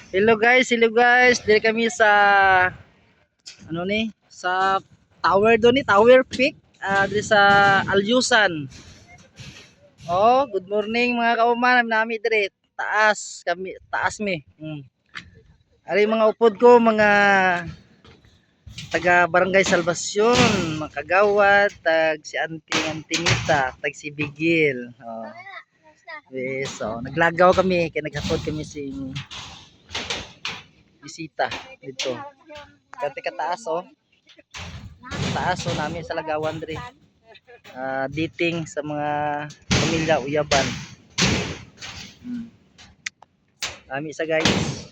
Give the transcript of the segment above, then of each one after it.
Hello guys. Dili kami sa ano ni? Sa tower do ni, Tower Peak. Dili sa Alyusan. Oh, good morning mga kauman. Nami diri taas kami, taas mi. Ari mga upod ko, mga taga Barangay Salvacion, mga kagawad, tag si Auntie Antinita, tag si Bigil. Oh. Yes, so naglagaw kami kay naghapod kami sing bisita dito. Kati kataas oh. Taas oh namin sa Lagawan diri. Dating sa mga pamilya Uyaban. Nami sa guys.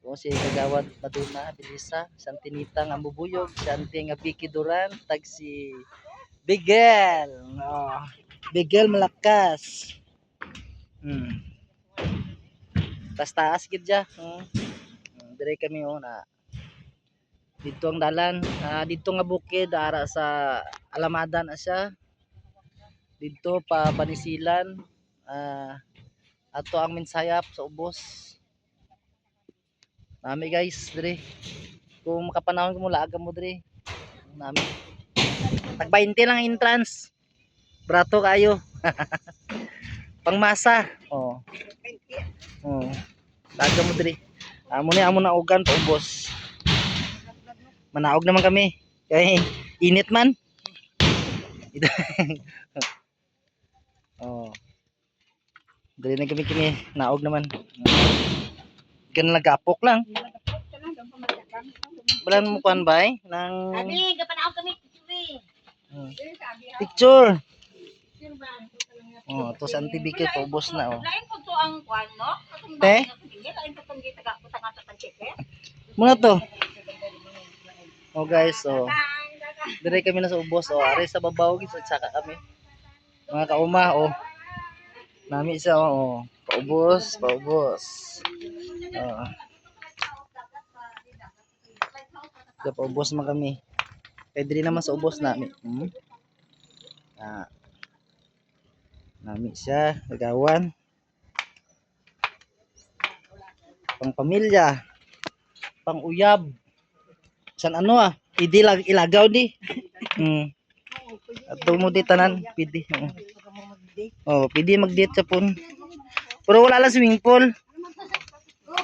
Oh, si Kagawad Maduna Bilisa, Santinita nga Bubuyog, Santi nga Vicky Duran, tag si Bigel. Oh, Bigel malakas. Hmm. Taas gid ja. Dire kami oh na dito ang dalan. Dito nga bukid ara sa Alamada na siya. Dito pa Banisilan. Ato ang minsayap sa ubos. Nami guys dire. Kung makapanahon ko mo laag mo dire. Nami. Tag 20 lang entrance. Brato kayo. Pangmasa. Oh. Oh. Laag mo dire. Amo na ugan pa ubos. Manaog naman kami. Kay init man. Oh. Dali na kami naog naman. Ganun nagapok lang. Balan mo kuan ba nang Abi, gapanaog kami picture. Oh, to sa antibikil paubos na oh. Lain po to ang kuan no? Te? Lain po tong taga putang ato tang check. Muna to. Oh guys, so dire kami na sa ubos oh. Are sa babaw gid saka kami. Mga kauma oh. Nami siya oh. Paubos, paubos. Oh. Paubos man kami. Kaya diri naman sa ubos nami. Nami siya, Lagawan. Pang pamilya, pang uyab. San ano ilagaw di. At mo di tanan, pidi. Oh, pidi mag-date sa pun. Pero wala lang swimming pool.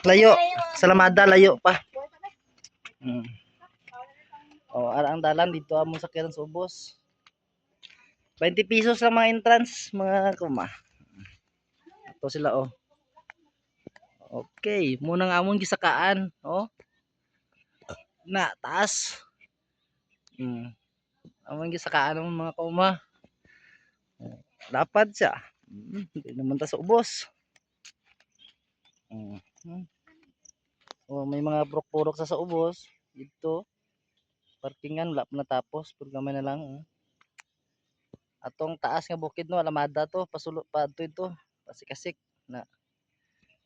Layo, sa Lamada layo pa. Oh, ara ang dalan dito amo sakyan sa ubos. 20 pesos lang mga entrance, mga kuma. Ito sila oh. Okay, muna nga amon gisakaan, oh. Na taas. Amon gisakaan ng mga kuma. Dapat siya. Hindi naman ta sa ubos. Oh, may mga purok-purok sa ubos dito. Parkingan wala pa natapos, programay na lang. Atong taas nga bukid no, Alamada to, pasulod pa adto ito, pasikasik na.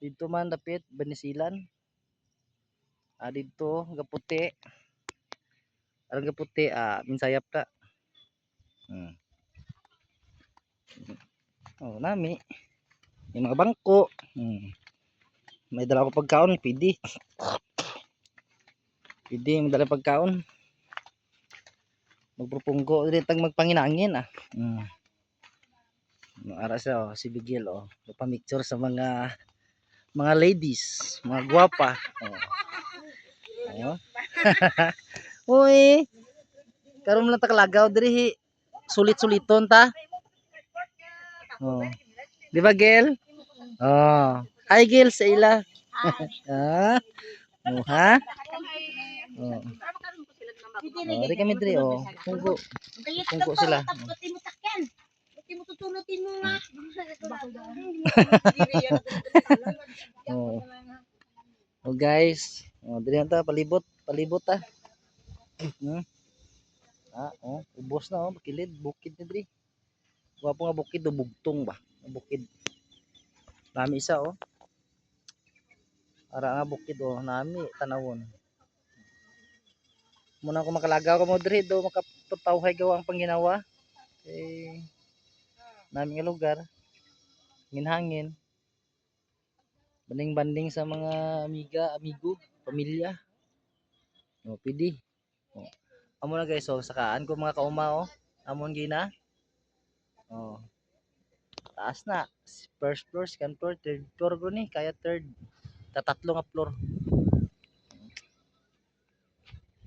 Dito man dapit Banisilan. Dito gaputi. Arang gaputi minsayap ta. Oh, nami. Yung mga bangko. May dala ko pagkaon, pidi. Pidi, may dala pagkaon. Magpupunggo dito tag magpanginangin Ara siya oh, si Bigil oh. Pamicture sa mga ladies, mga gwapa. Oh. Uy. Karon lang ta kalagaw diri sulit-suliton ta. Oh. Di ba, Gel? Oh. Hi, Gel sa ila. Oh, ha? Oh. Oh, di kami diri oh. Tunggo. Tunggo sila. Mo tutulutin mo nga. Oh. Oh guys, oh diri ta palibot ta. Oh, ubos na oh, kilid, bukid ni diri. Wapo nga bukid do bugtong ba? Bukid. Nami isa oh. Ara nga bukid oh, nami tanawon. Muna ko makalagaw ka mo diri do makapatawhay gawa ang pangginawa. Nami nga lugar. Ginhangin. Banding-banding sa mga amigo, pamilya. O, pwede. O. Amo na guys, so sakaan ko mga kauma oh. Amon gina. Oh, taas na. First floor, second floor, third floor ko ni, kaya third. Tatatlo nga floor.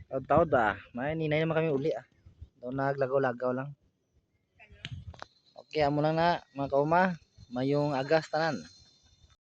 Taod-taod ba? May ninay naman kami uli ah. Daw naglagaw-lagaw lang. Okay, amo lang na mga kauma. Mayong agas tanan.